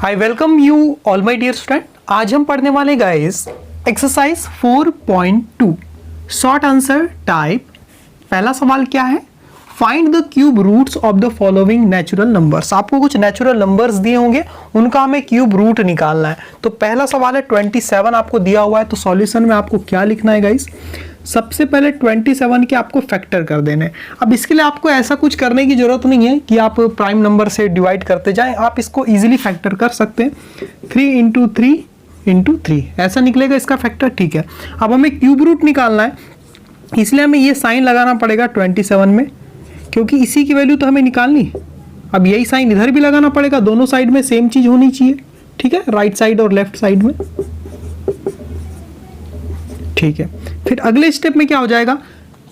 I welcome you all my dear student. आज हम पढ़ने वाले guys exercise 4.2 short answer type. पहला सवाल क्या है, find the cube roots of the following natural numbers. आपको कुछ नेचुरल नंबर्स दिए होंगे, उनका हमें क्यूब रूट निकालना है। तो पहला सवाल है 27 आपको दिया हुआ है, तो सॉल्यूशन में आपको क्या लिखना है गाइस, सबसे पहले 27 के आपको फैक्टर कर देने। अब इसके लिए आपको ऐसा कुछ करने की जरूरत नहीं है कि आप प्राइम नंबर से डिवाइड करते जाएं, आप इसको इजीली फैक्टर कर सकते हैं। 3 इंटू 3 इंटू 3 ऐसा निकलेगा इसका फैक्टर, ठीक है। अब हमें क्यूब रूट निकालना है, इसलिए हमें ये साइन लगाना पड़ेगा 27 में, क्योंकि इसी की वैल्यू तो हमें निकालनी। अब यही साइन इधर भी लगाना पड़ेगा, दोनों साइड में सेम चीज होनी चाहिए, ठीक है, राइट साइड और लेफ्ट साइड में, ठीक है। फिर अगले स्टेप में क्या हो जाएगा,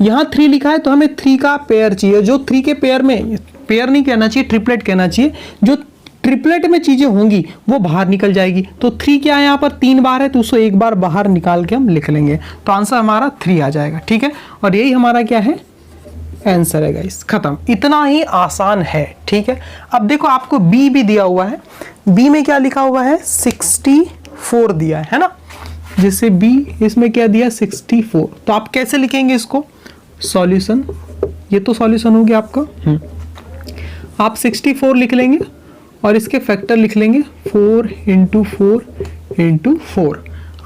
यहाँ 3 लिखा है तो हमें 3 का पेयर चाहिए। जो 3 के पेयर में, पेयर नहीं कहना चाहिए, ट्रिपलेट कहना चाहिए, जो ट्रिपलेट में चीजें होंगी वो बाहर निकल जाएगी। तो 3 क्या है, यहाँ पर 3 बार है तो उसको एक बार बाहर निकाल के हम लिख लेंगे, तो आंसर हमारा 3 आ जाएगा, ठीक है। और यही हमारा क्या है, आंसर है गाइस, खत्म। इतना ही आसान है, ठीक है। अब देखो आपको बी भी दिया हुआ है, बी में क्या लिखा हुआ है, 64 दिया है ना, जैसे बी इसमें क्या दिया 64। तो आप कैसे लिखेंगे इसको, सॉल्यूशन, ये तो सॉल्यूशन हो गया आपका। आप 64 लिख लेंगे और इसके फैक्टर लिख लेंगे 4 इंटू 4 इंटू 4।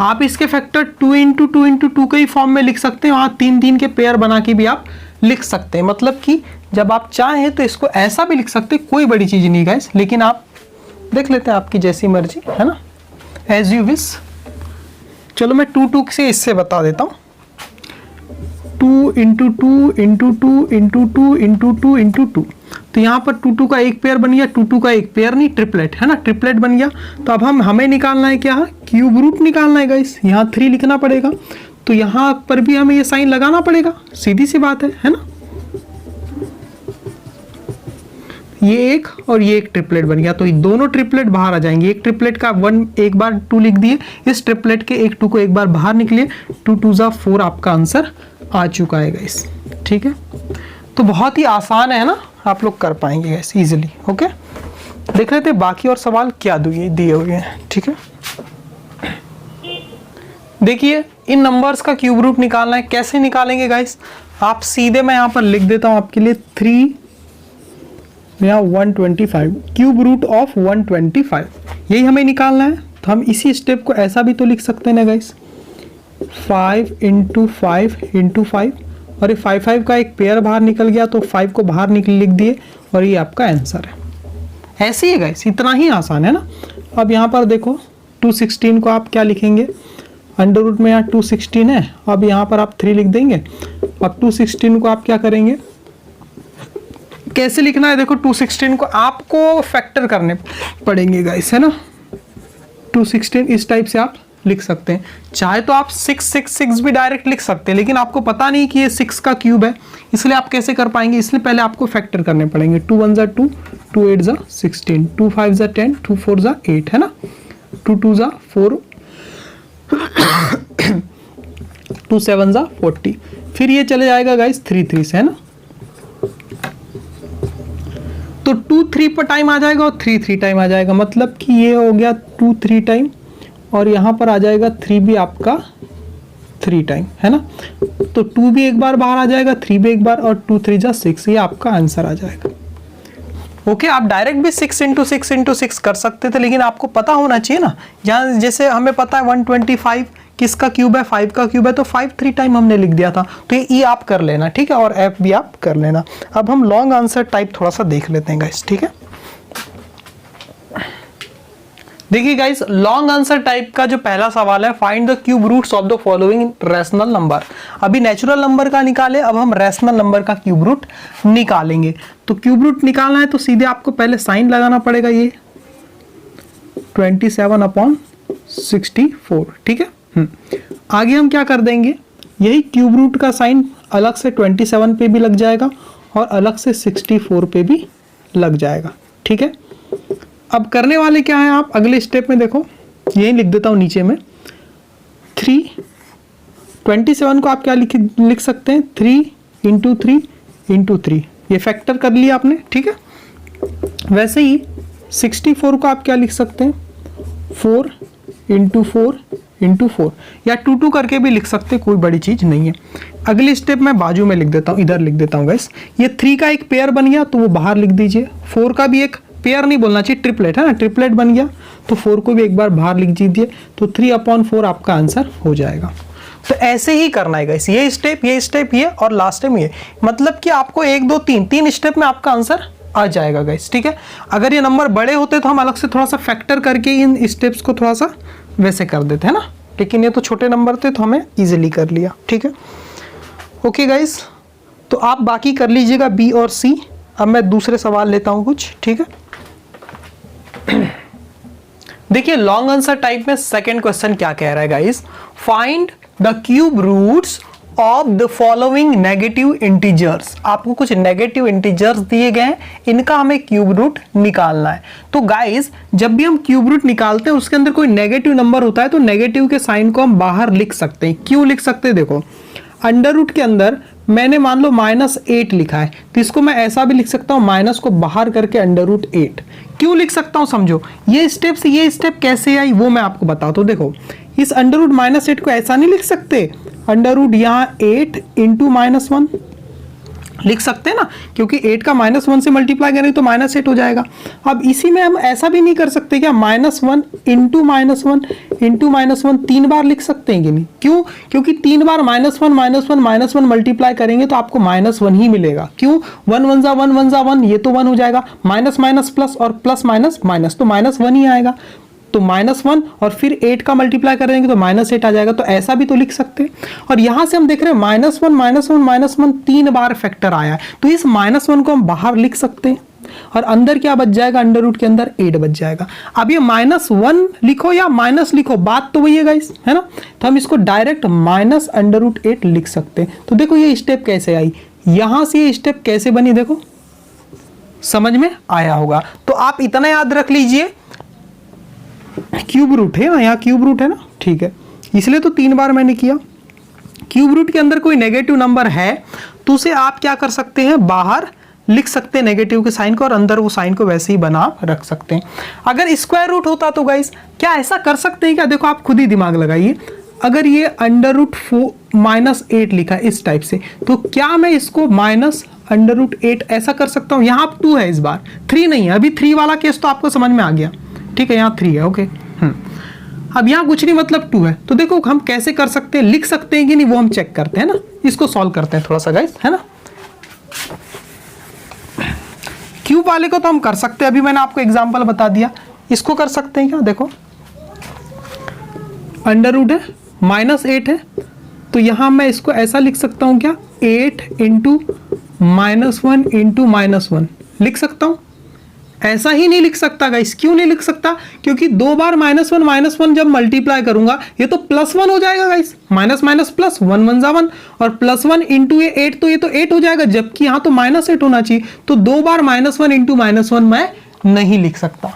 आप इसके फैक्टर 2 इंटू 2 इंटू 2 के ही फॉर्म में लिख सकते हैं, वहाँ 3 के पेयर बना के भी आप लिख सकते हैं। मतलब कि जब आप चाहें तो इसको ऐसा भी लिख सकते हैं, कोई बड़ी चीज नहीं गाइस, लेकिन आप देख लेते हैं, आपकी जैसी मर्जी है ना, एज यू विश। चलो मैं 2 से इससे बता देता हूँ, 2 into 2 into 2 into 2 into 2 into 2। तो यहाँ पर 2 का एक पेयर बन गया, 2 का एक पेयर नहीं, ट्रिपलेट है ना, ट्रिपलेट बन गया। तो अब हमें निकालना है क्या, क्यूब रूट निकालना है गाइस। यहाँ 3 लिखना पड़ेगा, तो यहाँ पर भी हमें ये साइन लगाना पड़ेगा, सीधी सी बात है ना। ये एक और ये एक ट्रिपलेट बन गया, तो ये दोनों ट्रिपलेट बाहर आ जाएंगे। एक ट्रिपलेट का 1 एक बार 2 लिख दिए, इस ट्रिपलेट के एक 2 को एक बार बाहर निकलिए, 2 2 जा 4 आपका आंसर आ चुका है गाइस, ठीक है। तो बहुत ही आसान है ना, आप लोग कर पाएंगे गाइस इजीली। ओके, देख लेते हैं बाकी और सवाल क्या दिए हुए हैं, ठीक है। देखिए इन नंबर्स का क्यूब रूट निकालना है, कैसे निकालेंगे गाइस, आप सीधे, मैं यहाँ पर लिख देता हूँ आपके लिए 3 या 125, क्यूब रूट ऑफ 125, यही हमें निकालना है। तो हम इसी स्टेप को ऐसा भी तो लिख सकते हैं ना गाइस, 5 इंटू 5 इंटू 5, और ये 5 का एक पेयर बाहर निकल गया, तो 5 को बाहर लिख दिए और ये आपका आंसर है। ऐसे ही है गाइस, इतना ही आसान है ना। अब यहाँ पर देखो 216 को आप क्या लिखेंगे, अंडर रूट में यहाँ 216 है, अब यहाँ पर आप 3 लिख देंगे। अब 216 को आप क्या करेंगे, कैसे लिखना है, देखो 216 को आपको फैक्टर करने पड़ेंगे गाइस, है ना। 216 इस टाइप से आप लिख सकते हैं, चाहे तो आप 666 भी डायरेक्ट लिख सकते हैं, लेकिन आपको पता नहीं कि ये 6 का क्यूब है, इसलिए आप कैसे कर पाएंगे, इसलिए पहले आपको फैक्टर करने पड़ेंगे। 2 1 जा 2, 2 8 जा 16, 2 5 जा 10, 2 4 जा 8, है ना, 2 2 जा 4, 2 7 जा 40। फिर ये चले जाएगा गाइस 3 3 से, है ना, तो 2 3 पर टाइम आ जाएगा और 3 3 टाइम आ जाएगा, मतलब कि ये हो गया 2 3 टाइम, और यहाँ पर आ जाएगा 3 भी आपका 3 टाइम, है ना। तो 2 भी एक बार बाहर आ जाएगा, 3 भी एक बार, और 2 3 जा 6, ये आपका आंसर आ जाएगा। ओके, आप डायरेक्ट भी 6 इंटू 6 इंटू 6 कर सकते थे, लेकिन आपको पता होना चाहिए ना। यहाँ जैसे हमें पता है 125 किसका क्यूब है, 5 का क्यूब है, तो 5 3 टाइम हमने लिख दिया था, तो ये ई आप कर लेना, ठीक है, और एफ भी आप कर लेना। अब हम लॉन्ग आंसर टाइप थोड़ा सा देख लेते हैं गाइस, ठीक है। देखिए गाइस, लॉन्ग आंसर टाइप का जो पहला सवाल है, find the cube roots of the following rational number. अभी नेचुरल नंबर का निकाले, अब हम रैशनल नंबर का क्यूब रूट निकालेंगे। तो क्यूब रूट निकालना है तो सीधे आपको पहले साइन लगाना पड़ेगा, ये 27/64, ठीक है। आगे हम क्या कर देंगे, यही क्यूब रूट का साइन अलग से 27 पे भी लग जाएगा और अलग से 64 पे भी लग जाएगा, ठीक है। अब करने वाले क्या है, आप अगले स्टेप में देखो, यही लिख देता हूं नीचे में 27 को आप क्या लिख सकते हैं, 3 इंटू 3 इंटू 3, ये फैक्टर कर लिया आपने, ठीक है। वैसे ही 64 को आप क्या लिख सकते हैं, 4 इंटू 4 इंटू 4, या 2 2 करके भी लिख सकते हैं, कोई बड़ी चीज़ नहीं है। अगली स्टेप मैं बाजू में लिख देता हूँ, इधर लिख देता हूँ गाइस। ये 3 का एक पेयर बन गया तो वो बाहर लिख दीजिए, 4 का भी एक पेयर नहीं बोलना चाहिए, ट्रिपलेट है ना, ट्रिपलेट बन गया तो 4 को भी एक बार बाहर लिख दीजिए, तो 3/4 आपका आंसर हो जाएगा। तो ऐसे ही करना है गाइस, ये स्टेप ये और लास्ट टाइम ये, मतलब कि आपको 1 2 3 स्टेप में आपका आंसर आ जाएगा गाइस, ठीक है। अगर ये नंबर बड़े होते तो हम अलग से थोड़ा सा फैक्टर करके इन स्टेप्स को थोड़ा सा वैसे कर देते हैं ना, लेकिन ये तो छोटे नंबर थे तो हमें इजीली कर लिया, ठीक है। ओके गाइस, तो आप बाकी कर लीजिएगा बी और सी। अब मैं दूसरे सवाल लेता हूं कुछ, ठीक है। देखिए लॉन्ग आंसर टाइप में सेकंड क्वेश्चन क्या कह रहा है guys, find the cube roots of the following negative integers. आपको कुछ नेगेटिव इंटीजर्स दिए गए हैं, इनका हमें क्यूब रूट निकालना है। तो गाइस जब भी हम क्यूब रूट निकालते हैं उसके अंदर कोई नेगेटिव नंबर होता है तो नेगेटिव के साइन को हम बाहर लिख सकते हैं। क्यों लिख सकते हैं, देखो अंडर रूट के अंदर मैंने मान लो -8 लिखा है तो इसको मैं ऐसा भी लिख सकता हूं, माइनस को बाहर करके √8। क्यों लिख सकता हूं समझो, ये स्टेप से ये स्टेप कैसे आई वो मैं आपको बताता हूं। देखो इस √-8 को ऐसा नहीं लिख सकते, अंडर रूट यहाँ 8 इंटू -1 लिख सकते हैं ना, क्योंकि 8 का -1 से मल्टीप्लाई करेंगे तो -8 हो जाएगा। अब इसी में हम ऐसा भी नहीं कर सकते क्या, -1 इंटू -1 इंटू -1 3 बार लिख सकते हैं कि नहीं, क्यों, क्योंकि 3 बार -1 मल्टीप्लाई करेंगे तो आपको -1 ही मिलेगा। क्यों, 1 1 जा 1 1 जा 1, ये तो 1 हो जाएगा, माइनस माइनस प्लस और प्लस माइनस माइनस, तो -1 ही आएगा। तो -1 और फिर 8 का मल्टीप्लाई करेंगे तो -8 आ जाएगा, तो ऐसा भी तो लिख सकते हैं। और यहां से हम देख रहे हैं -1 3 बार फैक्टर आया है, तो इस -1 को हम बाहर लिख सकते हैं और अंदर क्या बच जाएगा, अंडर रूट के अंदर 8 बच जाएगा। अब ये -1 लिखो या माइनस लिखो, बात तो वही है गाइस, है ना। तो हम इसको डायरेक्ट -√8 लिख सकते हैं। तो देखो ये स्टेप कैसे आई, यहां से ये स्टेप कैसे बनी, देखो समझ में आया होगा। तो आप इतना याद रख लीजिए, क्यूब रूट है ना, यहाँ क्यूब रूट है ना, ठीक है, इसलिए तो 3 बार मैंने किया। क्यूब रूट के अंदर कोई नेगेटिव नंबर है तो उसे आप क्या कर सकते हैं, बाहर लिख सकते हैं नेगेटिव के साइन को, और अंदर वो साइन को वैसे ही बना रख सकते हैं। अगर स्क्वायर रूट होता तो गाइस क्या ऐसा कर सकते हैं क्या, देखो आप खुद ही दिमाग लगाइए। अगर ये -8 लिखा इस टाइप से, तो क्या मैं इसको -√8 ऐसा कर सकता हूं। यहाँ 2 है, इस बार 3 नहीं है। अभी 3 वाला केस तो आपको समझ में आ गया, ठीक है, यहाँ 3 है, ओके। अब यहाँ कुछ नहीं मतलब 2 है, तो देखो हम कैसे कर सकते हैं, लिख सकते हैं कि नहीं वो हम चेक करते हैं ना। इसको सॉल्व करते हैं थोड़ा सा गाइस, है ना। क्यूब वाले को तो हम कर सकते हैं, अभी मैंने आपको एग्जांपल बता दिया। इसको कर सकते हैं क्या, देखो अंडर रूट है, -8 है, तो यहां मैं इसको ऐसा लिख सकता हूं क्या, 8 इंटू -1 इंटू -1 लिख सकता हूं। ऐसा ही नहीं लिख सकता गाइस, क्यों नहीं लिख सकता, क्योंकि 2 बार -1 जब मल्टीप्लाई करूंगा ये तो +1 हो जाएगा गाइस, माइनस माइनस प्लस, 1 1 जा 1 और +1 इंटू ये 8, तो ये तो 8 हो जाएगा, जबकि यहाँ तो -8 होना चाहिए। तो 2 बार -1 इंटू -1 मैं नहीं लिख सकता,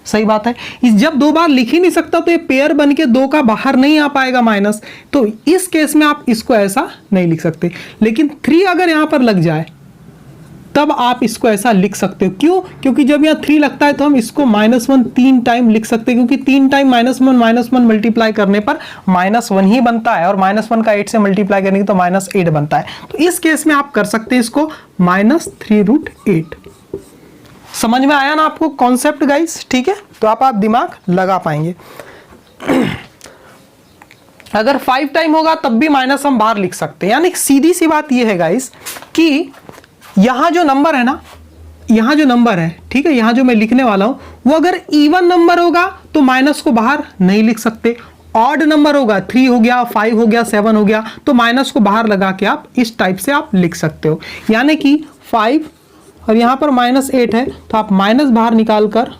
सही बात है। इस जब 2 बार लिख ही नहीं सकता तो ये पेयर बन के 2 का बाहर नहीं आ पाएगा माइनस, तो इस केस में आप इसको ऐसा नहीं लिख सकते। लेकिन 3 अगर यहां पर लग जाए तब आप इसको ऐसा लिख सकते हो। क्यों, क्योंकि जब यहाँ 3 लगता है तो हम इसको -1 3 टाइम लिख सकते हैं, क्योंकि 3 टाइम -1 मल्टीप्लाई करने पर -1 ही बनता है, और -1 का 8 से मल्टीप्लाई करने की तो -8 बनता है। तो इस केस में आप कर सकते हैं इसको -3√8। समझ में आया ना आपको कॉन्सेप्ट गाइस, ठीक है। तो आप दिमाग लगा पाएंगे। अगर 5 टाइम होगा तब भी माइनस हम बाहर लिख सकते हैं। यानी सीधी सी बात यह है गाइस कि यहां जो नंबर है ना, यहां जो नंबर है, ठीक है, यहां जो मैं लिखने वाला हूं वो अगर इवन नंबर होगा तो माइनस को बाहर नहीं लिख सकते। ऑड नंबर होगा, 3 हो गया, 5 हो गया, 7 हो गया, तो माइनस को बाहर लगा के आप इस टाइप से आप लिख सकते हो। यानी कि 5 और यहां पर -8 है तो आप माइनस बाहर निकाल कर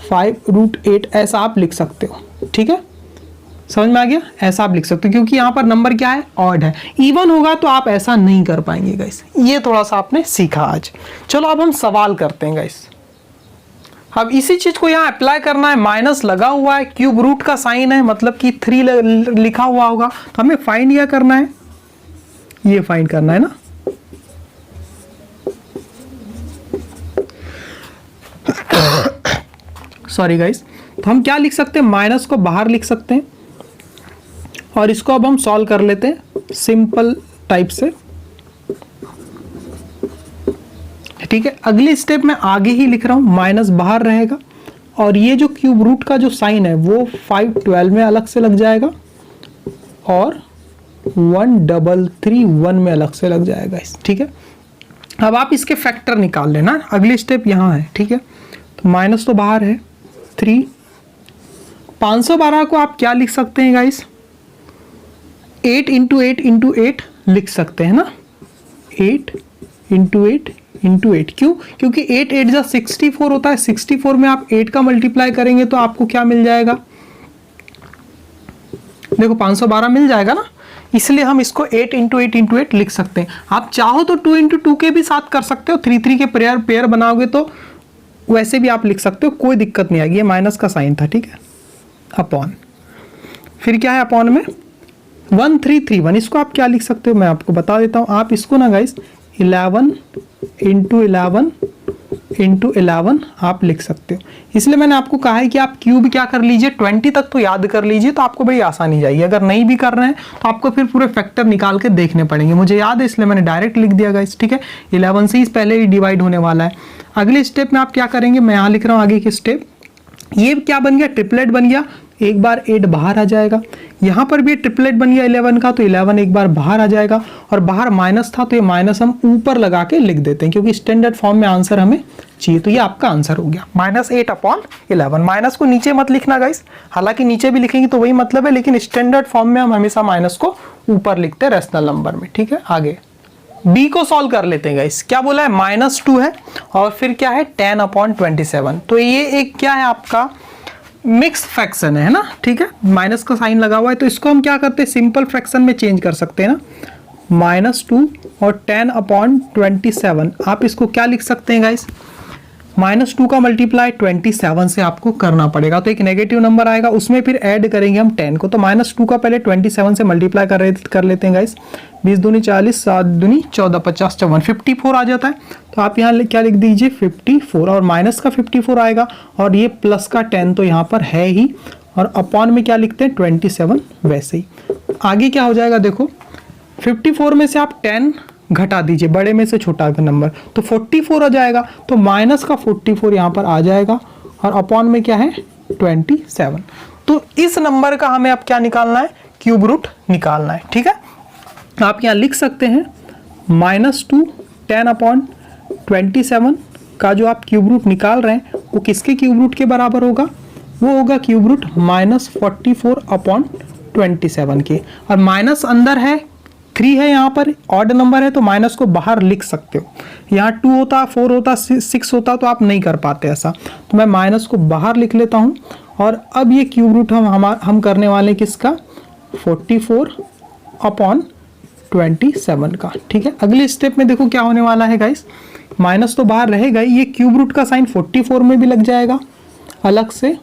5√8 ऐसा आप लिख सकते हो, ठीक है। समझ में आ गया, ऐसा आप लिख सकते हो, क्योंकि यहां पर नंबर क्या है, ऑड है। इवन होगा तो आप ऐसा नहीं कर पाएंगे गाइस। ये थोड़ा सा आपने सीखा आज। चलो अब हम सवाल करते हैं गाइस। अब इसी चीज को यहां अप्लाई करना है। माइनस लगा हुआ है, क्यूब रूट का साइन है, मतलब कि 3 लिखा हुआ होगा, तो हमें फाइंड यह करना है, ये फाइंड करना है ना। सॉरी गाइस, तो हम क्या लिख सकते हैं, माइनस को बाहर लिख सकते हैं और इसको अब हम सॉल्व कर लेते हैं सिंपल टाइप से। ठीक है, अगली स्टेप में आगे ही लिख रहा हूं, माइनस बाहर रहेगा और ये जो क्यूब रूट का जो साइन है वो 512 में अलग से लग जाएगा और 1331 में अलग से लग जाएगा। ठीक है, अब आप इसके फैक्टर निकाल लेना, अगली स्टेप यहाँ है। ठीक है, तो माइनस तो बाहर है 3, 512 को आप क्या लिख सकते हैं गाइस, 8 इंटू 8 इंटू 8 लिख सकते हैं ना, 8 इंटू 8 इंटू 8। क्यों, क्योंकि 8 8 जा 64 होता है, 64 में आप 8 का मल्टीप्लाई करेंगे तो आपको क्या मिल जाएगा, देखो 512 मिल जाएगा ना, इसलिए हम इसको 8 इंटू 8 इंटू 8 लिख सकते हैं। आप चाहो तो 2 इंटू 2 के भी साथ कर सकते हो, 3 3 के पेयर बनाओगे तो वैसे भी आप लिख सकते हो, कोई दिक्कत नहीं आएगी। ये माइनस का साइन था, ठीक है, अपॉन, फिर क्या है अपॉन में 1331, इसको आप क्या लिख सकते हो मैं आपको बता देता हूँ। आप इसको ना गाइस 11 इंटू 11 इंटू 11 आप लिख सकते हो, इसलिए मैंने आपको कहा है कि आप क्यूब क्या कर लीजिए, 20 तक तो याद कर लीजिए, तो आपको बड़ी आसानी जाएगी। अगर नहीं भी कर रहे हैं तो आपको फिर पूरे फैक्टर निकाल के देखने पड़ेंगे। मुझे याद है इसलिए मैंने डायरेक्ट लिख दिया गाइस। ठीक है, 11 से ही पहले ही डिवाइड होने वाला है। अगले स्टेप में आप क्या करेंगे, मैं यहाँ लिख रहा हूँ आगे की स्टेप, ये क्या बन गया, ट्रिपलेट बन गया, एक बार 8 बाहर आ जाएगा, यहाँ पर भी ट्रिपलेट बन गया 11 का, तो 11 एक बार बाहर आ जाएगा और बाहर माइनस था तो ये माइनस हम ऊपर लगा के लिख देते हैं क्योंकि स्टैंडर्ड फॉर्म में आंसर हमें चाहिए। तो ये आपका आंसर हो गया -8/11। माइनस को नीचे मत लिखना गाइस, हालांकि नीचे भी लिखेंगे तो वही मतलब है, लेकिन स्टैंडर्ड फॉर्म में हम हमेशा माइनस को ऊपर लिखते हैं रेशनल नंबर में। ठीक है, आगे बी को सॉल्व कर लेते हैं गाइस। क्या बोला है, -2 है और फिर क्या है 10/27। तो ये एक क्या है आपका मिक्स फ्रैक्शन है ना। ठीक है, माइनस का साइन लगा हुआ है तो इसको हम क्या करते हैं, सिंपल फ्रैक्शन में चेंज कर सकते हैं ना, -2 और 10/27। आप इसको क्या लिख सकते हैं गाइस, -2 का मल्टीप्लाई 27 से आपको करना पड़ेगा, तो एक नेगेटिव नंबर आएगा, उसमें फिर ऐड करेंगे हम 10 को, तो -2 का पहले 27 से मल्टीप्लाई कर लेते हैं गाइस। 20 दूनी 40, 7 दूनी 14, 50 54, 54 आ जाता है। तो आप यहाँ क्या लिख दीजिए 54, और माइनस का 54 आएगा और ये प्लस का 10 तो यहाँ पर है ही, और अपॉन में क्या लिखते हैं 27 वैसे ही। आगे क्या हो जाएगा देखो, 54 में से आप 10 घटा दीजिए, बड़े में से छोटा नंबर, तो 44 आ जाएगा, तो माइनस का 44 यहाँ पर आ जाएगा और अपॉन में क्या है 27। तो इस नंबर का हमें अब क्या निकालना है, क्यूब रूट निकालना है। ठीक है, आप यहाँ लिख सकते हैं -2 10/27 का जो आप क्यूब रूट निकाल रहे हैं वो किसके क्यूब रूट के बराबर होगा, वो होगा क्यूब रूट -44/27 के, और माइनस अंदर है 3 है, यहाँ पर ऑड नंबर है तो माइनस को बाहर लिख सकते हो। यहाँ 2 होता, 4 होता, 6 होता तो आप नहीं कर पाते ऐसा, तो मैं माइनस को बाहर लिख लेता हूँ। और अब ये क्यूब रूट हम करने वाले हैं किसका, 44/27 का। ठीक है, अगले स्टेप में देखो क्या होने वाला है गाइस, माइनस तो बाहर रहेगा, ये क्यूब रूट का साइन 44 में भी लग जाएगा अलग से,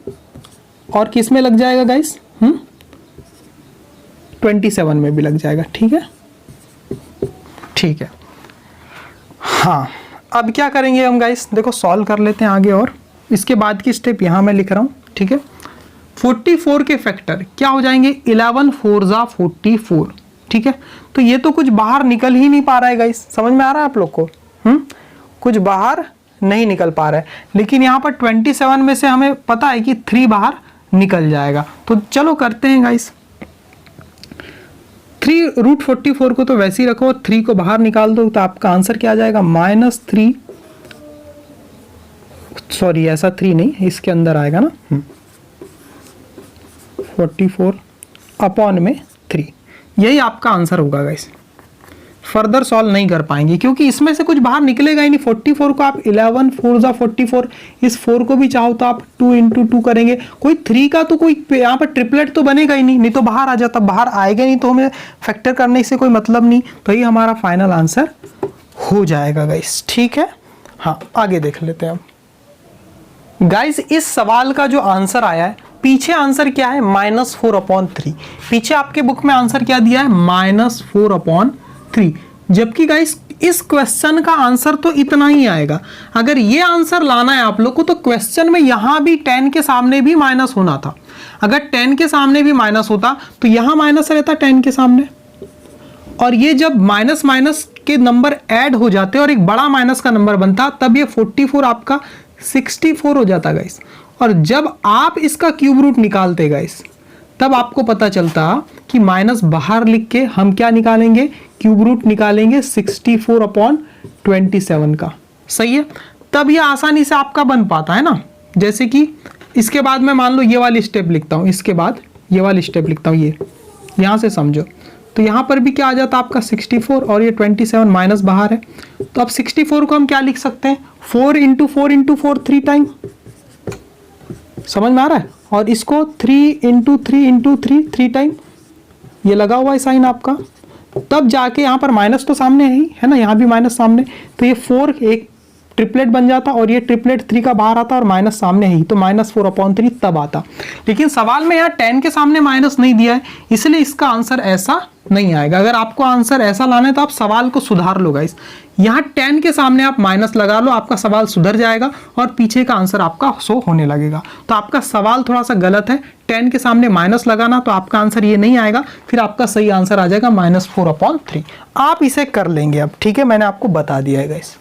और किस में लग जाएगा गाइस, 27 में भी लग जाएगा। ठीक है, ठीक है, हाँ अब क्या करेंगे हम गाइस, देखो सॉल्व कर लेते हैं आगे, और इसके बाद की स्टेप यहाँ मैं लिख रहा हूँ। ठीक है, 44 के फैक्टर क्या हो जाएंगे, 11 4 जा 44। ठीक है, तो ये तो कुछ बाहर निकल ही नहीं पा रहा है गाइस, समझ में आ रहा है आप लोग को, कुछ बाहर नहीं निकल पा रहा है, लेकिन यहाँ पर 27 में से हमें पता है कि 3 बाहर निकल जाएगा, तो चलो करते हैं गाइस। 3√44 को तो वैसे ही रखो और 3 को बाहर निकाल दो, तो आपका आंसर क्या आ जाएगा, -3, सॉरी ऐसा 3 नहीं, इसके अंदर आएगा ना 44 अपॉन में 3, यही आपका आंसर होगा गाइस। फर्दर सॉल्व नहीं कर पाएंगे क्योंकि इसमें से कुछ बाहर निकलेगा ही नहीं। 44 को आप 11 4 जा 44, इस 4 को भी चाहो तो आप 2 इंटू 2 करेंगे, कोई 3 का तो कोई यहाँ पर ट्रिपलेट तो बनेगा ही नहीं, नहीं तो बाहर आ जाता, बाहर आएगा नहीं तो हमें फैक्टर करने से कोई मतलब नहीं, तो ये हमारा फाइनल आंसर हो जाएगा गाइस। ठीक है, हाँ आगे देख लेते हैं हम गाइस। इस सवाल का जो आंसर आया है, पीछे आंसर क्या है, -4/3, पीछे आपके बुक में आंसर क्या दिया है, -4/3, जबकि गाइस इस क्वेश्चन का आंसर तो इतना ही आएगा। अगर ये आंसर लाना है आप लोग को तो क्वेश्चन में यहां भी 10 के सामने भी माइनस होना था। अगर 10 के सामने भी माइनस होता तो यहां माइनस रहता 10 के सामने, और ये जब माइनस माइनस के नंबर ऐड हो जाते और एक बड़ा माइनस का नंबर बनता तब ये 44 आपका 64 हो जाता गाइस। और जब आप इसका क्यूब रूट निकालते गाइस तब आपको पता चलता कि माइनस बाहर लिख के हम क्या निकालेंगे, क्यूब रूट निकालेंगे 64/27 का। सही है, तब ये आसानी से आपका बन पाता है ना। जैसे कि इसके बाद मैं मान लो ये वाली स्टेप लिखता हूं, इसके बाद ये वाली स्टेप लिखता हूं, ये यहां से समझो तो यहां पर भी क्या आ जाता आपका 64 और ये 27 माइनस बाहर है। तो अब 64 को हम क्या लिख सकते हैं, 4 × 4 × 4 3 टाइम, समझ में आ रहा है। और इसको 3 × 3 × 3 3 टाइम, ये लगा हुआ है साइन आपका। तब जाके यहाँ पर माइनस तो सामने है ना, यहाँ भी माइनस सामने, तो ये 4 एक ट्रिपलेट बन जाता और ये ट्रिपलेट 3 का बाहर आता और माइनस सामने ही, तो -4/3 तब आता। लेकिन सवाल में यहाँ 10 के सामने माइनस नहीं दिया है, इसलिए इसका आंसर ऐसा नहीं आएगा। अगर आपको आंसर ऐसा लाना है तो आप सवाल को सुधार लो गाइस। यहाँ 10 के सामने आप माइनस लगा लो, आपका सवाल सुधर जाएगा और पीछे का आंसर आपका शो होने लगेगा। तो आपका सवाल थोड़ा सा गलत है, 10 के सामने माइनस लगाना, तो आपका आंसर ये नहीं आएगा, फिर आपका सही आंसर आ जाएगा -4/3। आप इसे कर लेंगे अब, ठीक है, मैंने आपको बता दिया है गाइस।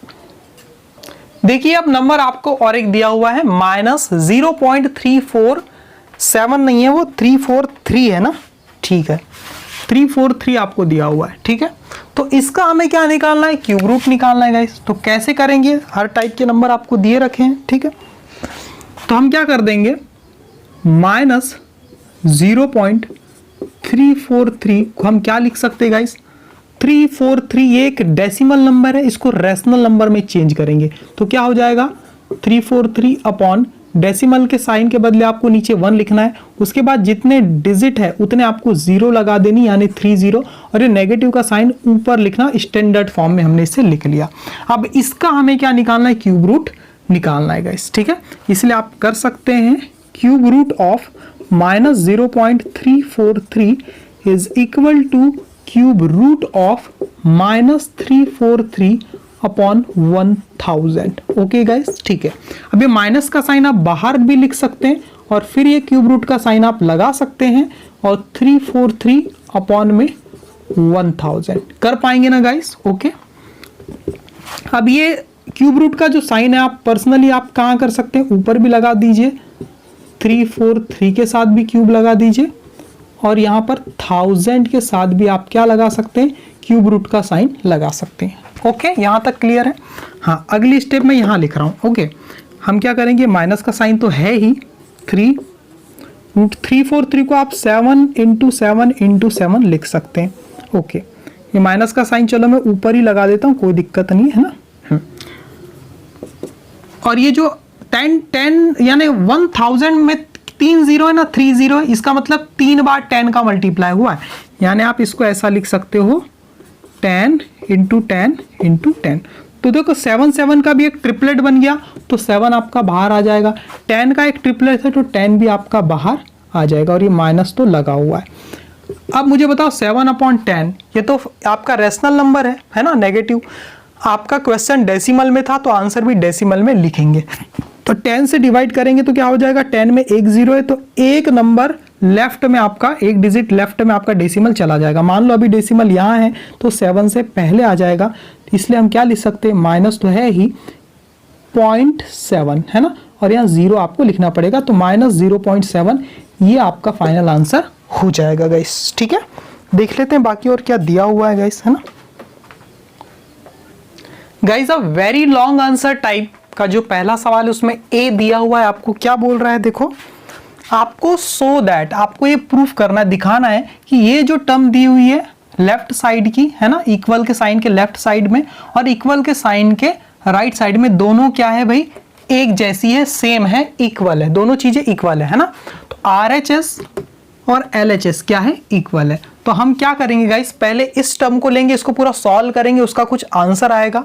देखिए अब नंबर आपको और एक दिया हुआ है -0.347 नहीं है, वो 343 है ना, ठीक है, 343 आपको दिया हुआ है, ठीक है। तो इसका हमें क्या निकालना है, क्यूब रूट निकालना है गाइस। तो कैसे करेंगे, हर टाइप के नंबर आपको दिए रखे हैं, ठीक है। तो हम क्या कर देंगे, -0.343 को हम क्या लिख सकते हैं गाइस, 343, ये एक डेसिमल नंबर है, इसको रेशनल नंबर में चेंज करेंगे तो क्या हो जाएगा, 343 अपॉन डेसिमल के साइन के बदले आपको नीचे 1 लिखना है, उसके बाद जितने डिजिट है उतने आपको 0 लगा देनी, यानी 30, और ये नेगेटिव का साइन ऊपर लिखना, स्टैंडर्ड फॉर्म में हमने इसे लिख लिया। अब इसका हमें क्या निकालना है, क्यूब रूट निकालना है गाइस, ठीक है। इसलिए आप कर सकते हैं cube root of -0.343 is equal to cube root of -343 upon 1000। Okay guys, ठीक है। अब ये माइनस का साइन आप बाहर भी लिख सकते हैं और फिर ये क्यूब रूट का साइन आप लगा सकते हैं और 343 अपॉन में 1000 कर पाएंगे ना गाइस। ओके, अब ये क्यूब रूट का जो साइन है आप पर्सनली आप कहाँ कर सकते हैं, ऊपर भी लगा दीजिए, 343 के साथ भी क्यूब लगा दीजिए और यहाँ पर 1000 के साथ भी आप क्या लगा सकते हैं, क्यूब रूट का साइन लगा सकते हैं। ओके, यहाँ तक क्लियर है। हाँ, अगली स्टेप में यहाँ लिख रहा हूँ। ओके, हम क्या करेंगे, माइनस का साइन तो है ही, 343 को आप 7 × 7 × 7 लिख सकते हैं। ओके, ये माइनस का साइन चलो मैं ऊपर ही लगा देता हूँ, कोई दिक्कत नहीं है ना। और ये जो 10 यानी 1000 में 3 0 है ना, 30 है, इसका मतलब 3 बार 10 का मल्टीप्लाई हुआ है, यानी आप इसको ऐसा लिख सकते हो 10 × 10 × 10। तो देखो 7 का भी एक ट्रिपलेट बन गया, तो 7 आपका बाहर आ जाएगा, 10 का एक ट्रिपलेट है तो 10 भी आपका बाहर आ जाएगा, और ये माइनस तो लगा हुआ है। अब मुझे बताओ 7/10, ये तो आपका रेशनल नंबर है ना, नेगेटिव। आपका क्वेश्चन डेसिमल में था तो आंसर भी डेसिमल में लिखेंगे। तो 10 से डिवाइड करेंगे तो क्या हो जाएगा, 10 में एक 0 है तो एक नंबर लेफ्ट में आपका, एक डिजिट लेफ्ट में आपका डेसिमल चला जाएगा। मान लो अभी डेसिमल यहाँ है तो 7 से पहले आ जाएगा, इसलिए हम क्या लिख सकते हैं, माइनस तो है ही 0.7 है ना, और यहाँ 0 आपको लिखना पड़ेगा, तो -0.7 ये आपका फाइनल आंसर हो जाएगा गाइस। ठीक है, देख लेते हैं बाकी और क्या दिया हुआ है गाइस, है ना। Guys, a very long answer type का जो पहला सवाल है उसमें ए दिया हुआ है, आपको क्या बोल रहा है, देखो आपको सो दैट, आपको ये प्रूफ करना है, दिखाना है कि ये जो टर्म दी हुई है लेफ्ट साइड की, है ना, इक्वल के साइन के लेफ्ट साइड में और इक्वल के साइन के राइट साइड में, दोनों क्या है भाई, एक जैसी है, सेम है, इक्वल है, दोनों चीजें इक्वल है ना। तो RHS और LHS क्या है, इक्वल है। तो हम क्या करेंगे गाइस, पहले इस टर्म को लेंगे, इसको पूरा सॉल्व करेंगे, उसका कुछ आंसर आएगा,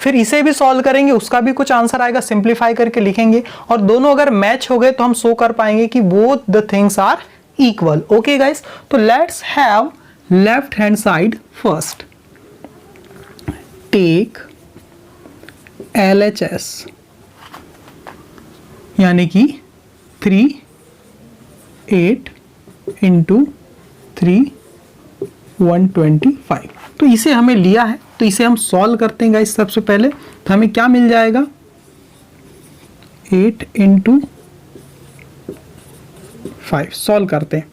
फिर इसे भी सॉल्व करेंगे, उसका भी कुछ आंसर आएगा, सिंप्लीफाई करके लिखेंगे, और दोनों अगर मैच हो गए तो हम शो कर पाएंगे कि both the things are equal. Okay guys, तो let's have left hand side first. Take LHS यानी कि 3 8 इंटू 3 125। तो इसे हमें लिया है, तो इसे हम सॉल्व करते हैं गाइस। सबसे पहले तो हमें क्या मिल जाएगा, 8 इंटू 5 सॉल्व करते हैं।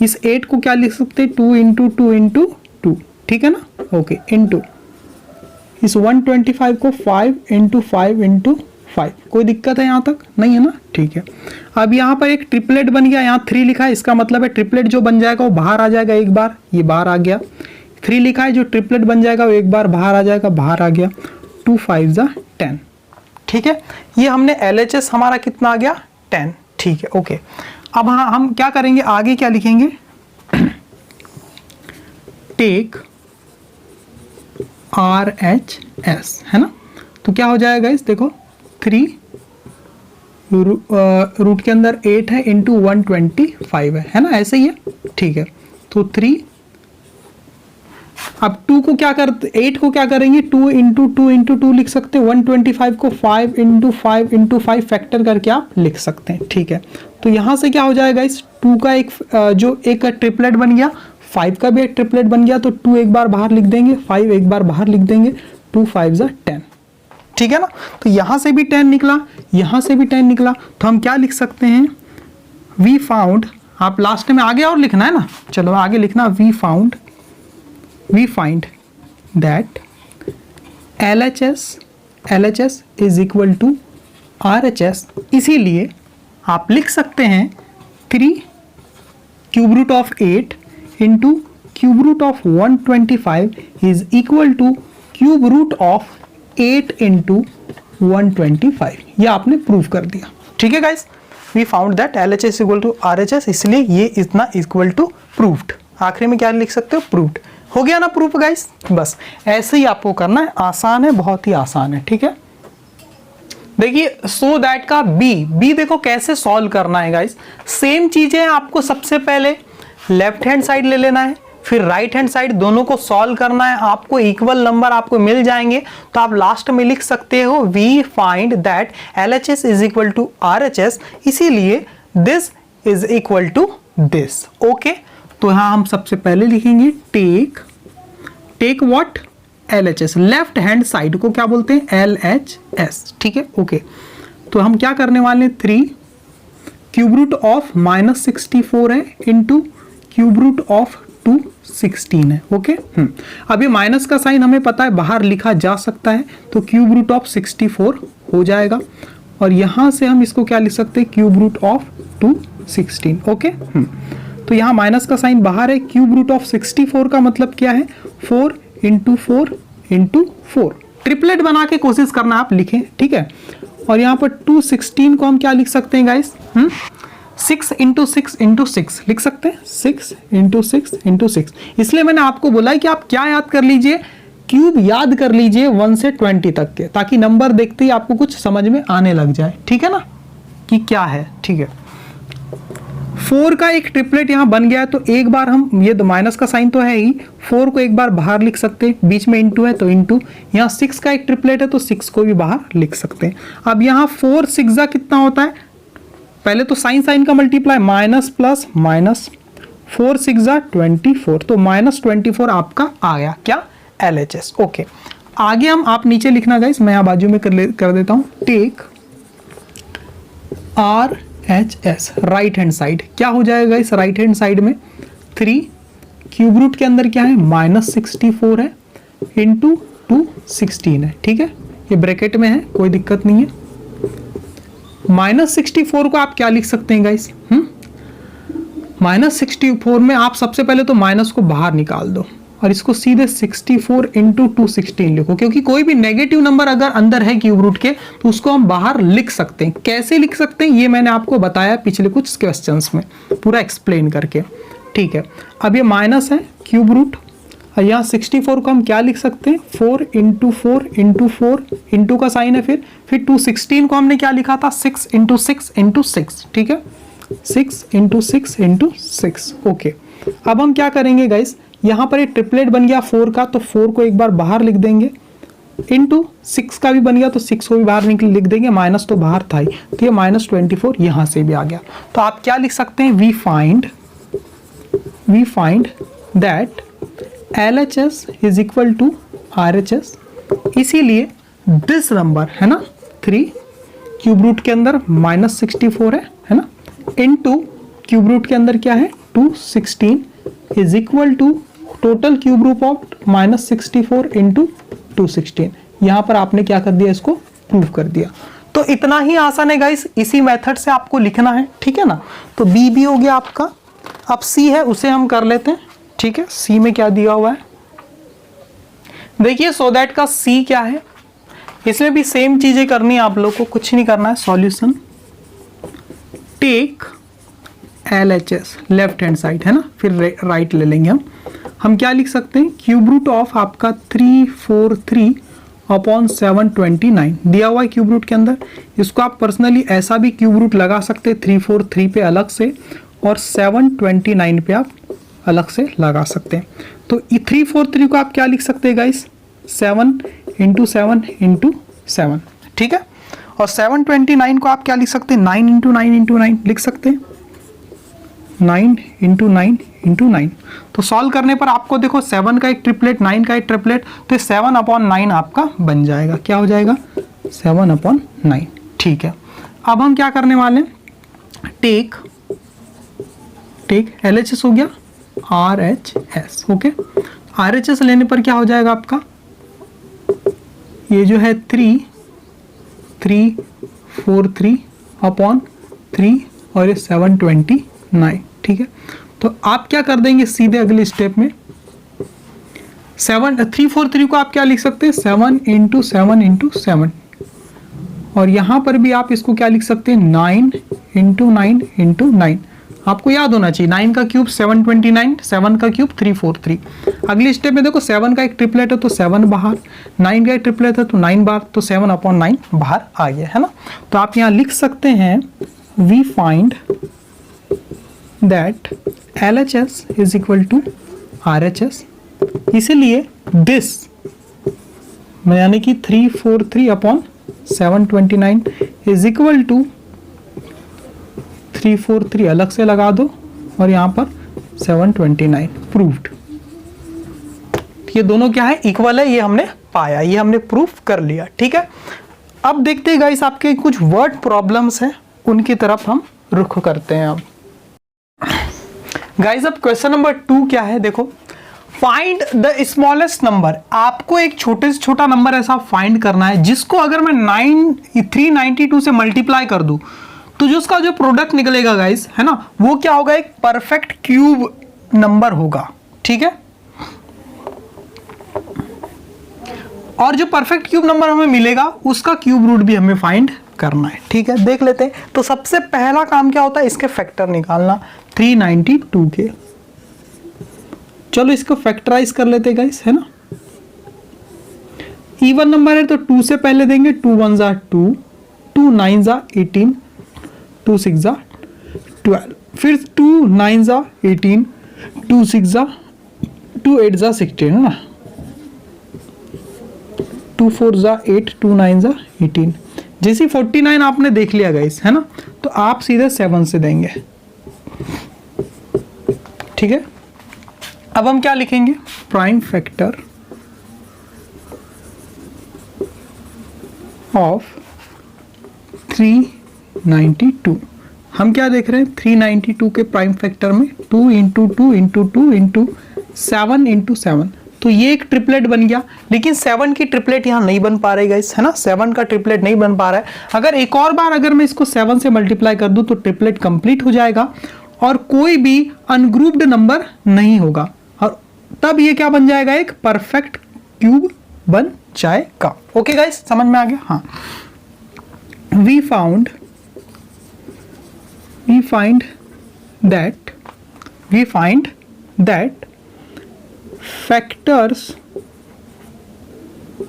इस 8 को क्या लिख सकते हैं, 2 इंटू 2 इंटू 2, ठीक है ना, ओके, इंटू इस 125 को 5 इंटू 5 इंटू 5। कोई दिक्कत है यहाँ तक, नहीं है ना, ठीक है। अब यहाँ पर एक ट्रिपलेट बन गया, यहाँ 3 लिखा है, इसका मतलब है ट्रिपलेट जो बन जाएगा वो बाहर आ जाएगा एक बार, ये बाहर आ गया। 3 लिखा है, जो ट्रिपलेट बन जाएगा वो एक बार बाहर आ जाएगा, बाहर आ गया। 2 5 जा 10, ठीक है। ये हमने LHS हमारा कितना आ गया, 10, ठीक है, ओके। अब हाँ हम क्या करेंगे, आगे क्या लिखेंगे, टेक RHS, है ना। तो क्या हो जाएगा इस, देखो 3 रूट के अंदर 8 है इंटू 125 है ना, ऐसे ही है, ठीक है। तो 3, अब 2 को क्या कर, 8 को क्या करेंगे, 2 इंटू 2 इंटू 2 लिख सकते हैं। 125 को 5 इंटू 5 इंटू 5 फैक्टर करके आप लिख सकते हैं, ठीक है। तो यहाँ से क्या हो जाएगा, इस 2 का एक जो एक ट्रिपलेट बन गया, 5 का भी एक ट्रिपलेट बन गया, तो 2 एक बार बाहर लिख देंगे, 5 एक बार बाहर लिख देंगे, 2 5 जा 10, ठीक है ना। तो यहाँ से भी 10 निकला, यहाँ से भी 10 निकला, तो हम क्या लिख सकते हैं, वी फाउंड, आप लास्ट में आगे और लिखना है ना, चलो आगे लिखना, we find that LHS is equal to RHS। इसीलिए आप लिख सकते हैं 3 cube root of 8 into cube root of 125 is equal to cube root of 8 into 125। ये आपने प्रूव कर दिया, ठीक है guys. We found that LHS equal to RHS, इसलिए ये इतना इक्वल टू प्रूव्ड। आखिरी में क्या लिख सकते हो, प्रूव्ड। हो गया ना प्रूफ गाइस, बस ऐसे ही आपको करना है, आसान है, बहुत ही आसान है, ठीक है। देखिए सो दैट का बी देखो कैसे सॉल्व करना है गाइस। सेम चीजें आपको सबसे पहले लेफ्ट हैंड साइड ले लेना है, फिर राइट हैंड साइड, दोनों को सॉल्व करना है। आपको इक्वल नंबर आपको मिल जाएंगे, तो आप लास्ट में लिख सकते हो we find that LHS is equal to RHS, इसीलिए this is equal to this, okay. तो यहां हम सबसे पहले लिखेंगे take what, LHS, left hand side को क्या बोलते हैं, LHS, ठीक है, ओके। तो हम क्या करने वाले हैं, 3 क्यूब रूट ऑफ -64 है इंटू क्यूब रूट ऑफ 216 है, ओके। अब ये माइनस का साइन हमें पता है बाहर लिखा जा सकता है, तो क्यूब रूट ऑफ 64 हो जाएगा, और यहां से हम इसको क्या लिख सकते हैं, क्यूब रूट ऑफ 216, ओके। तो यहाँ माइनस का साइन बाहर है, क्यूब रूट ऑफ 64 का मतलब क्या है, 4 इंटू 4 इंटू 4। ट्रिपलेट बना के कोशिश करना आप लिखें, ठीक है। और यहाँ पर 216 को हम क्या लिख सकते हैं गाइस, 6 इंटू 6 इंटू 6 लिख सकते हैं, 6 इंटू 6 इंटू 6। इसलिए मैंने आपको बोला है कि आप क्या याद कर लीजिए, क्यूब याद कर लीजिए 1 से 20 तक के, ताकि नंबर देखते ही आपको कुछ समझ में आने लग जाए, ठीक है ना, कि क्या है, ठीक है। 4 का एक ट्रिपलेट यहाँ बन गया है, तो एक बार हम ये माइनस का साइन तो है ही, 4 को एक बार बाहर लिख सकते हैं, बीच में इंटू है तो इंटू। यहाँ 6 का एक ट्रिपलेट है, तो 6 को भी बाहर लिख सकते हैं। अब यहाँ 4 6 जा कितना होता है, पहले तो साइन का मल्टीप्लाई, माइनस प्लस माइनस, 4 6 जा 24, तो -24 आपका आ गया क्या, LHS, ओके। आगे हम, आप नीचे लिखना गाइस, मैं यहाँ बाजू में कर देता हूँ, take RHS, right hand side, क्या हो जाएगा इस राइट हैंड साइड में, 3 क्यूब रूट के अंदर क्या है, -64 है इंटू 216 है, ठीक है, ये ब्रैकेट में है, कोई दिक्कत नहीं है। -64 को आप क्या लिख सकते हैं गाइस, -64 में आप सबसे पहले तो माइनस को बाहर निकाल दो, और इसको सीधे 64 इंटू 216 लिखो, क्योंकि कोई भी नेगेटिव नंबर अगर अंदर है क्यूब रूट के, तो उसको हम बाहर लिख सकते हैं। कैसे लिख सकते हैं ये मैंने आपको बताया पिछले कुछ क्वेश्चंस में, पूरा एक्सप्लेन करके, ठीक है। अब ये माइनस है क्यूब रूट, और यहाँ 64 को हम क्या लिख सकते हैं, 4 इंटू 4 इंटू 4, इंटू का साइन है, फिर 216 को हमने क्या लिखा था, 6 इंटू 6 इंटू 6, ठीक है, 6 इंटू 6 इंटू 6, ओके। अब हम क्या करेंगे गाइस, यहाँ पर ये ट्रिपलेट बन गया 4 का, तो 4 को एक बार बाहर लिख देंगे, इनटू 6 का भी बन गया तो 6 को भी बाहर लिख देंगे, माइनस तो बाहर था ही, तो ये -24 यहाँ से भी आ गया। तो आप क्या लिख सकते हैं, we find that LHS is equal to RHS। इसीलिए दिस नंबर है ना 3 क्यूब रूट के अंदर -64 है ना, इनटू क्यूब रूट के अंदर क्या है 216 is equal to total cube root of -64 into 216। यहाँ पर आपने क्या कर दिया, इसको प्रूव कर दिया। तो इतना ही आसान है गाइस, इसी मेथड से आपको लिखना है, ठीक है ना। तो बी भी हो गया आपका। अब सी है, उसे हम कर लेते हैं, ठीक है। सी में क्या दिया हुआ है देखिए, सो दैट का सी क्या है, इसमें भी सेम चीजें करनी है आप लोग को, कुछ नहीं करना है। Solution take LHS left hand side है ना, फिर राइट ले लेंगे हम क्या लिख सकते हैं, क्यूब रूट ऑफ आपका 343 अपॉन 729 दिया हुआ है क्यूब रूट के अंदर। इसको आप पर्सनली ऐसा भी क्यूब रूट लगा सकते हैं 343 पे अलग से, और 729 पे आप अलग से लगा सकते हैं। तो 343 को आप क्या लिख सकते हैं गाइस, 7 इंटू 7 इंटू 7, ठीक है। और 729 को आप क्या लिख सकते हैं, 9 इंटू 9 इंटू 9 लिख सकते हैं, 9 इंटू 9 इंटू 9। तो सॉल्व करने पर आपको देखो 7 का एक ट्रिपलेट, 9 का एक ट्रिपलेट, तो 7/9 आपका बन जाएगा। क्या हो जाएगा, 7/9, ठीक है। अब हम क्या करने वाले हैं, टेक LHS हो गया RHS, ओके। RHS लेने पर क्या हो जाएगा आपका, ये जो है 343 अपॉन 3 और ये 729, ठीक है। तो आप क्या कर देंगे सीधे अगले स्टेप में, 343 को आप क्या लिख सकते हैं, 7 इंटू 7 इंटू 7, और यहां पर भी आप इसको क्या लिख सकते हैं, 9 इंटू 9 इंटू 9। आपको याद होना चाहिए 9 का क्यूब 729, 7 का क्यूब 343। अगली स्टेप में देखो 7 का एक ट्रिपलेट है तो 7 बाहर, 9 का एक ट्रिपलेट है तो 9 बाहर, तो 7/9 बाहर आ गया है ना। तो आप यहाँ लिख सकते हैं we find that LHS is equal to RHS। इसीलिए दिस यानी कि 343 अपॉन 729 इज इक्वल टू 343 अलग से लगा दो और यहाँ पर 729, प्रूव्ड। ये दोनों क्या है, इक्वल है, ये हमने पाया, ये हमने प्रूफ कर लिया, ठीक है। अब देखते हैं गाइस आपके कुछ वर्ड प्रॉब्लम्स हैं, उनकी तरफ हम रुख करते हैं। अब गाइस अब क्वेश्चन नंबर 2 क्या है, देखो, फाइंड द स्मॉलेस्ट नंबर। आपको एक छोटे से छोटा नंबर ऐसा फाइंड करना है जिसको अगर मैं 392 से मल्टीप्लाई कर दूं तो जो उसका जो प्रोडक्ट निकलेगा गाइस, है ना, वो क्या होगा, एक परफेक्ट क्यूब नंबर होगा, ठीक है। और जो परफेक्ट क्यूब नंबर हमें मिलेगा उसका क्यूब रूट भी हमें फाइंड करना है, ठीक है। देख लेते हैं। तो सबसे पहला काम क्या होता है, इसके फैक्टर निकालना 392 के। चलो इसको फैक्टराइज कर लेते गाइस, है ना। इवन नंबर है तो 2 से पहले देंगे, 2 1 जा 2, 2 9 जा 18, 2 6 जा 12, फिर 2 9 जा 18, 2 6 जा 2 8 जा 16, है ना, 2 4 जा 8, 2 9 जा 18। जैसे 49 आपने देख लिया गाइस, है ना, तो आप सीधे 7 से देंगे, ठीक है। अब हम क्या लिखेंगे, प्राइम फैक्टर ऑफ 392। हम क्या देख रहे हैं, 392 के प्राइम फैक्टर में 2 इंटू 2 इंटू 2 इंटू 7 इंटू 7, तो ये एक ट्रिपलेट बन गया। लेकिन 7 की ट्रिपलेट यहाँ नहीं बन पा रही गाइस, है ना, 7 का ट्रिपलेट नहीं बन पा रहा है। अगर एक और बार अगर मैं इसको 7 से मल्टीप्लाई कर दूं तो ट्रिपलेट कंप्लीट हो जाएगा और कोई भी अनग्रुप्ड नंबर नहीं होगा, और तब ये क्या बन जाएगा, एक परफेक्ट क्यूब बन जाएगा। ओके गाइस, समझ में आ गया। हाँ, we find that factor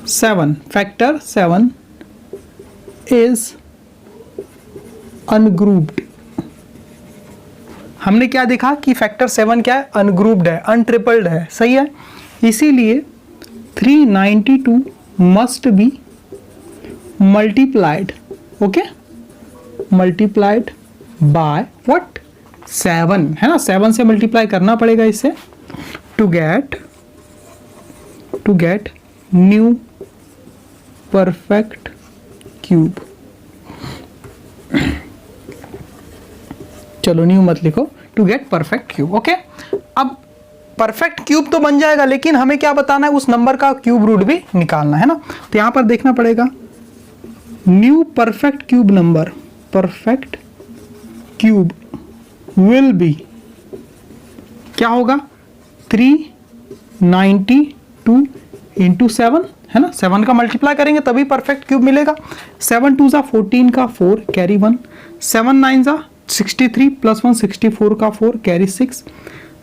7 is ungrouped हमने क्या देखा कि फैक्टर 7 क्या है, अनग्रुप्ड है, अनट्रिपल्ड है, सही है। इसीलिए 392 must be multiplied, okay, multiplied by what, 7, है ना, 7 से मल्टीप्लाई करना पड़ेगा इससे to get new perfect cube. चलो न्यू मत लिखो, to get perfect cube, okay. अब परफेक्ट क्यूब तो बन जाएगा, लेकिन हमें क्या बताना है, उस नंबर का क्यूब रूट भी निकालना है ना। तो यहां पर देखना पड़ेगा new perfect cube number, perfect cube will B क्या होगा, 392 इंटू 7, है ना, 7 का मल्टीप्लाई करेंगे तभी परफेक्ट क्यूब मिलेगा। 7 2 जा 14 का 4 कैरी 1, 7 9 जा 63 प्लस 1 64 का 4 कैरी 6,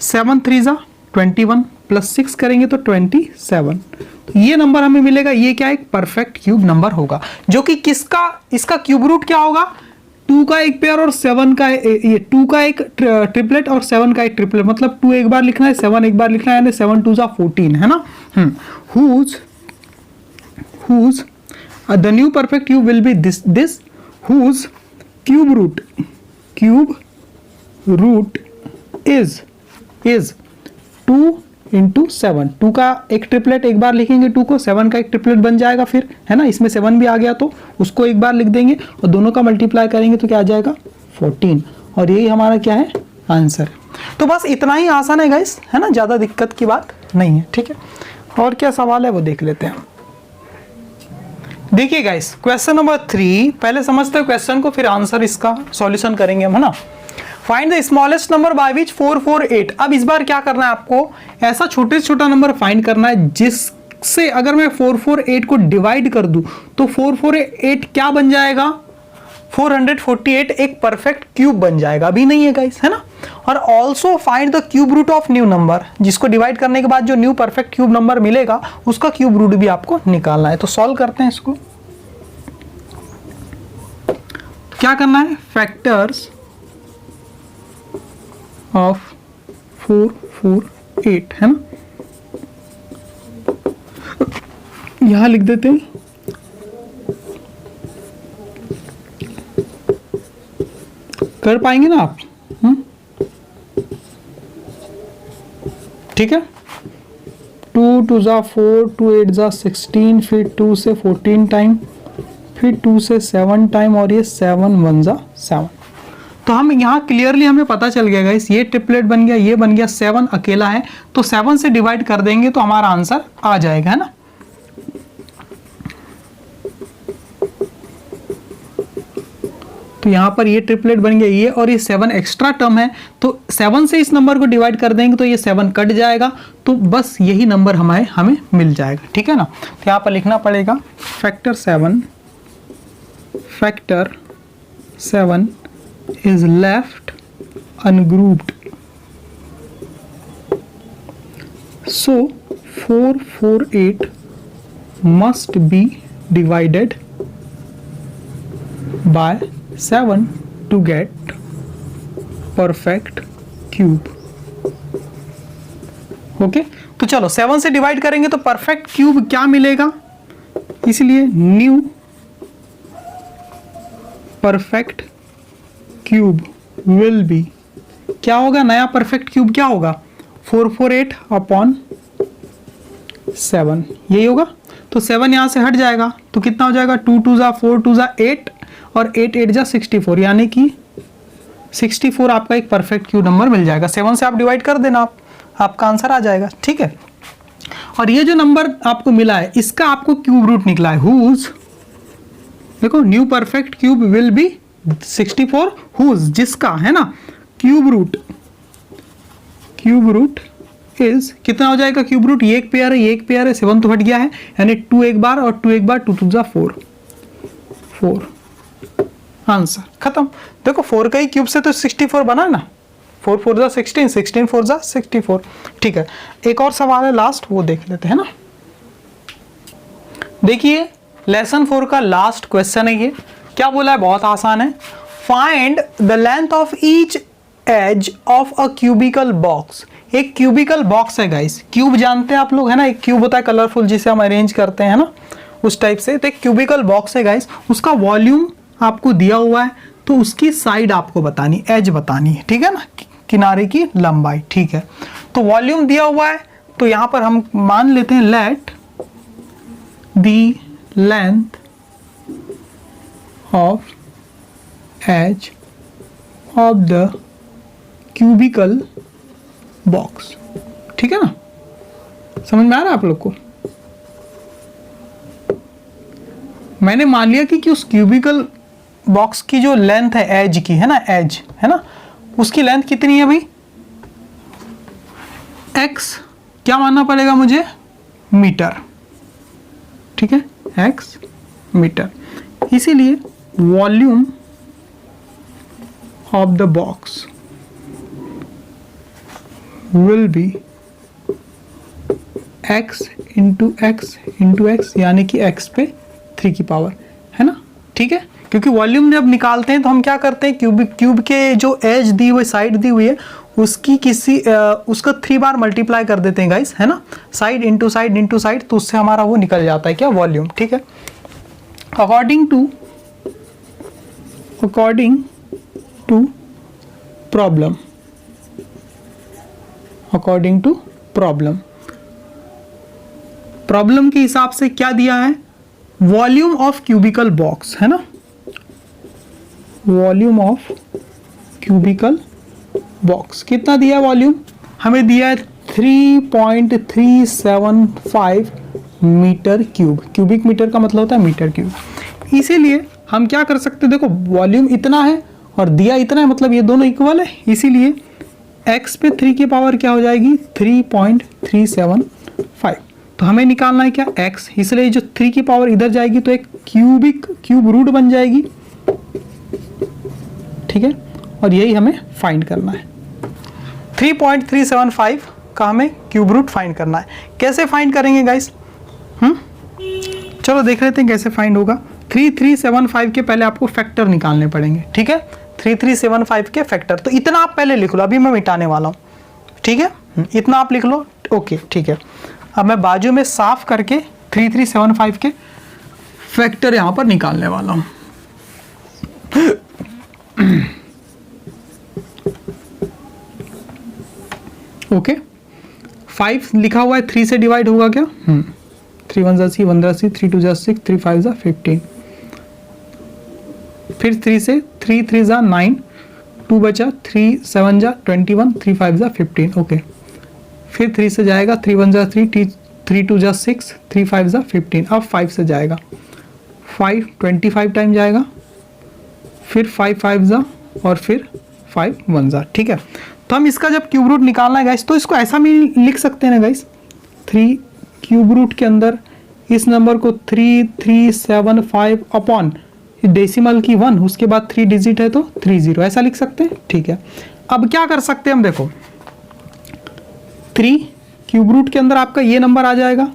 7 3 जा 21 प्लस 6 करेंगे तो 27। तो ये नंबर हमें मिलेगा, ये क्या एक परफेक्ट क्यूब नंबर होगा, जो कि किसका, इसका क्यूब रूट क्या होगा, 2 का एक पेयर और 7 का, ये 2 का एक ट्रिपलेट और 7 का एक ट्रिपलेट, मतलब 2 एक बार लिखना है, 7 एक बार लिखना है, यानी 7 2 जा 14, है ना। whose the new perfect cube will be this whose cube root is 2 into 7, 2 का एक ट्रिपलेट एक बार लिखेंगे 2 को, 7 का एक ट्रिपलेट बन जाएगा फिर, है ना, इसमें 7 भी आ गया तो उसको एक बार लिख देंगे और दोनों का मल्टीप्लाई करेंगे तो क्या आ जाएगा 14, और यही हमारा क्या है आंसर। तो बस इतना ही आसान है गाइस, है ना, ज़्यादा दिक्कत की बात नहीं है, ठीक है। और क्या सवाल है वो देख लेते हैं। देखिए गाइस, क्वेश्चन नंबर 3 पहले समझते हैं क्वेश्चन को, फिर आंसर इसका सॉल्यूशन करेंगे हम, है ना। Find the smallest number by which 448। अब इस बार क्या करना है आपको, ऐसा छोटे से छोटा नंबर फाइंड करना है जिससे अगर मैं 448 को डिवाइड कर दूं तो 448 क्या बन जाएगा, 448 एक परफेक्ट क्यूब बन जाएगा, अभी नहीं है गाइस, है ना। और also find the cube root of new number, जिसको डिवाइड करने के बाद जो न्यू परफेक्ट क्यूब नंबर मिलेगा उसका क्यूब रूट भी आपको निकालना है। तो सॉल्व करते हैं इसको। क्या करना है, फैक्टर्स ऑफ 448, है ना, यहां लिख देते हैं। कर पाएंगे ना आप, ठीक है। 2 2 जा 4, 2 8 जा 16, फिर 2 से 14 टाइम, फिर 2 से 7 टाइम, और ये 7 1 जा 7। तो हम यहाँ क्लियरली हमें पता चल गया गाइस, ये ट्रिपलेट बन गया, ये बन गया, 7 अकेला है तो 7 से डिवाइड कर देंगे तो हमारा आंसर आ जाएगा, है ना। तो यहाँ पर ये ट्रिपलेट बन गया ये, और ये 7 एक्स्ट्रा टर्म है तो 7 से इस नंबर को डिवाइड कर देंगे तो ये 7 कट जाएगा, तो बस यही नंबर हमें मिल जाएगा, ठीक है ना। तो यहाँ पर लिखना पड़ेगा factor 7 is left ungrouped, so 448 must be divided by 7 to get perfect cube, okay. तो चलो 7 से डिवाइड करेंगे तो परफेक्ट क्यूब क्या मिलेगा, इसलिए new perfect cube will B, क्या होगा, नया परफेक्ट क्यूब क्या होगा, 448 अपॉन 7, यही होगा। तो 7 यहां से हट जाएगा तो कितना हो जाएगा, 2 2 जा 4, 2 जा 8, और 8 8 जा 64, यानी कि 64 आपका एक परफेक्ट क्यूब नंबर मिल जाएगा। 7 से आप डिवाइड कर देना, आपका आंसर आ जाएगा, ठीक है। और ये जो नंबर आपको मिला है इसका आपको क्यूब रूट निकला है, हुज, देखो new perfect cube will be 64, whose जिसका, है ना, क्यूब रूट इज कितना हो जाएगा, क्यूब रूट ये एक पेयर है, ये एक पेयर है, 7 तो हट गया है, यानी 2 एक बार और 2 एक बार, 2 2 जा 4, आंसर खत्म। देखो 4 का ही क्यूब से तो 64 बना ना, 4 4 जा 16, 16 4 जा 64, ठीक है। एक और सवाल है लास्ट, वो देख लेते हैं ना। देखिए लेसन 4 का लास्ट क्वेश्चन है ये, क्या बोला है, बहुत आसान है। Find the length of each edge of a cubical box. एक क्यूबिकल बॉक्स है गाइस, क्यूब जानते हैं आप लोग है ना, एक क्यूब होता है कलरफुल जिसे हम अरेंज करते हैं ना, उस टाइप से। तो एक क्यूबिकल बॉक्स है गाइस, उसका वॉल्यूम आपको दिया हुआ है, तो उसकी साइड आपको बतानी, एज बतानी है, ठीक है ना, किनारे की लंबाई, ठीक है। तो वॉल्यूम दिया हुआ है, तो यहां पर हम मान लेते हैं let the length of edge of the cubical box, ठीक है ना, समझ में आ रहा है आप लोग को। मैंने मान लिया कि उस क्यूबिकल बॉक्स की जो लेंथ है एज की, है ना, एज है ना, उसकी लेंथ कितनी है भाई, x क्या मानना पड़ेगा मुझे, मीटर, ठीक है, x मीटर। इसीलिए volume of the box will be x into x यानी कि x पे 3 की पावर, है ना, ठीक है। क्योंकि वॉल्यूम जब निकालते हैं तो हम क्या करते हैं, क्यूब के जो एज दी हुई, साइड दी हुई है, उसकी उसका 3 बार मल्टीप्लाई कर देते हैं गाइस, है ना, साइड इंटू साइड, तो उससे हमारा वो निकल जाता है क्या, वॉल्यूम, ठीक है। अकॉर्डिंग टू प्रॉब्लम के हिसाब से क्या दिया है, वॉल्यूम ऑफ क्यूबिकल बॉक्स, है ना, वॉल्यूम ऑफ क्यूबिकल बॉक्स कितना दिया वॉल्यूम, हमें दिया है 3.375 मीटर क्यूब। क्यूबिक मीटर का मतलब होता है मीटर क्यूब। इसीलिए हम क्या कर सकते हैं, देखो वॉल्यूम इतना है और दिया इतना है, मतलब ये दोनों इक्वल है, इसीलिए x पे 3 की पावर क्या हो जाएगी, 3.375। तो हमें निकालना है क्या, x, इसलिए जो 3 की पावर इधर जाएगी तो एक क्यूब रूट बन जाएगी, ठीक है, और यही हमें फाइंड करना है। 3.375 का हमें क्यूब रूट फाइंड करना है। कैसे फाइंड करेंगे गाइस, चलो देख लेते हैं कैसे फाइंड होगा। 3375 के पहले आपको फैक्टर निकालने पड़ेंगे, ठीक है, 3375 के फैक्टर। तो इतना आप पहले लिख लो, अभी मैं मिटाने वाला हूँ, ठीक है, इतना आप लिख लो, ओके, ठीक है। अब मैं बाजू में साफ करके 3375 के फैक्टर यहां पर निकालने वाला हूं। ओके, 5 लिखा हुआ है, 3 से डिवाइड होगा क्या, 3 1 जा 1 3 2 जा 6 3 5 जा 15, फिर 3 से 3 3 जा 9, 2 बचा, 3 7 जा 21, 3 5 जा 15, ओके। फिर 3 से जाएगा, 3 1 जा 3 3 2 जा 6 3 5 जा 15। अब 5 से जाएगा, 5 25 टाइम जाएगा, फिर 5 5 जा और फिर 5 1 जा, ठीक है। तो हम इसका जब क्यूब रूट निकालना है गाइस, तो इसको ऐसा भी लिख सकते हैं ना गाइस, 3 क्यूब रूट के अंदर इस नंबर को 3375 अपॉन डेसिमल की 1, उसके बाद 3 डिजिट है तो 30, ऐसा लिख सकते हैं, ठीक है। अब क्या कर सकते हैं हम, देखो 3 क्यूब रूट के अंदर आपका ये नंबर आ जाएगा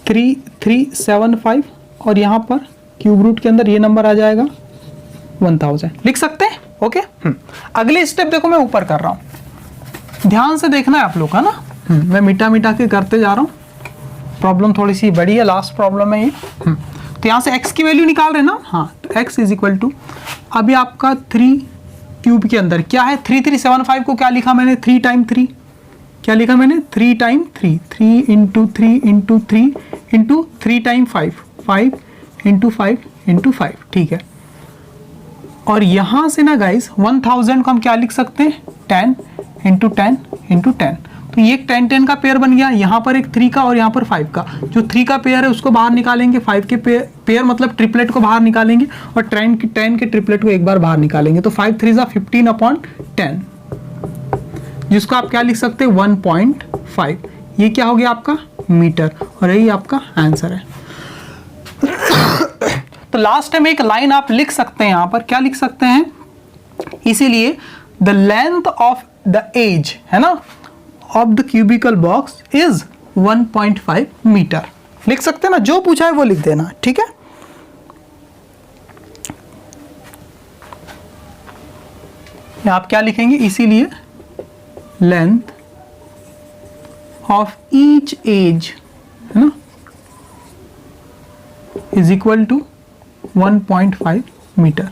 3375, और यहाँ पर क्यूब रूट के अंदर ये नंबर आ जाएगा 1000, लिख सकते हैं, ओके। अगले स्टेप देखो मैं ऊपर कर रहा हूँ, ध्यान से देखना है आप लोग, है ना, मैं मिटा के करते जा रहा हूँ। प्रॉब्लम थोड़ी सी बड़ी है, लास्ट प्रॉब्लम है ये। तो यहाँ से x की वैल्यू निकाल रहे ना, हाँ, तो x इज इक्वल टू, अभी आपका 3 क्यूब के अंदर क्या है, 3375 को क्या लिखा मैंने, 3 टाइम 3, क्या लिखा मैंने, 3 time 3, 3 into 3 into 3 into 3 time 5, 5 into 5 into 5, ठीक है। और यहाँ से ना गाइस 1000 को हम क्या लिख सकते हैं, 10 इंटू 10 इंटू 10, तो ये एक 10 का पेयर बन गया, यहाँ पर एक 3 का और यहाँ पर 5 का। जो 3 का पेयर है उसको बाहर निकालेंगे, 5 के पेयर मतलब ट्रिपलेट को बाहर निकालेंगे, और 10 के ट्रिपलेट को एक बार बाहर निकालेंगे, तो 5 3 जा 15 अपॉन 10, जिसको आप क्या लिख सकते हैं, 1.5। ये क्या हो गया आपका मीटर, और यही आपका आंसर है। तो लास्ट में एक लाइन आप लिख सकते हैं, यहां पर क्या लिख सकते हैं, इसीलिए the length of the edge, है ना, of the cubical box is 1.5 metre, लिख सकते हैं ना, जो पूछा है वो लिख देना, ठीक है। आप क्या लिखेंगे, इसीलिए लेंथ ऑफ ईच एज, है ना, इज इक्वल टू 1.5 मीटर।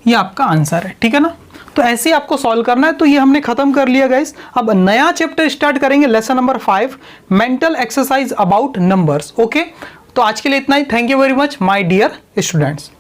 ये आपका आंसर है, ठीक है ना। तो ऐसे ही आपको सॉल्व करना है। तो ये हमने खत्म कर लिया गाइस। अब नया चैप्टर स्टार्ट करेंगे, lesson number 5, mental exercise about numbers. Okay, तो आज के लिए इतना ही। Thank you very much my dear students.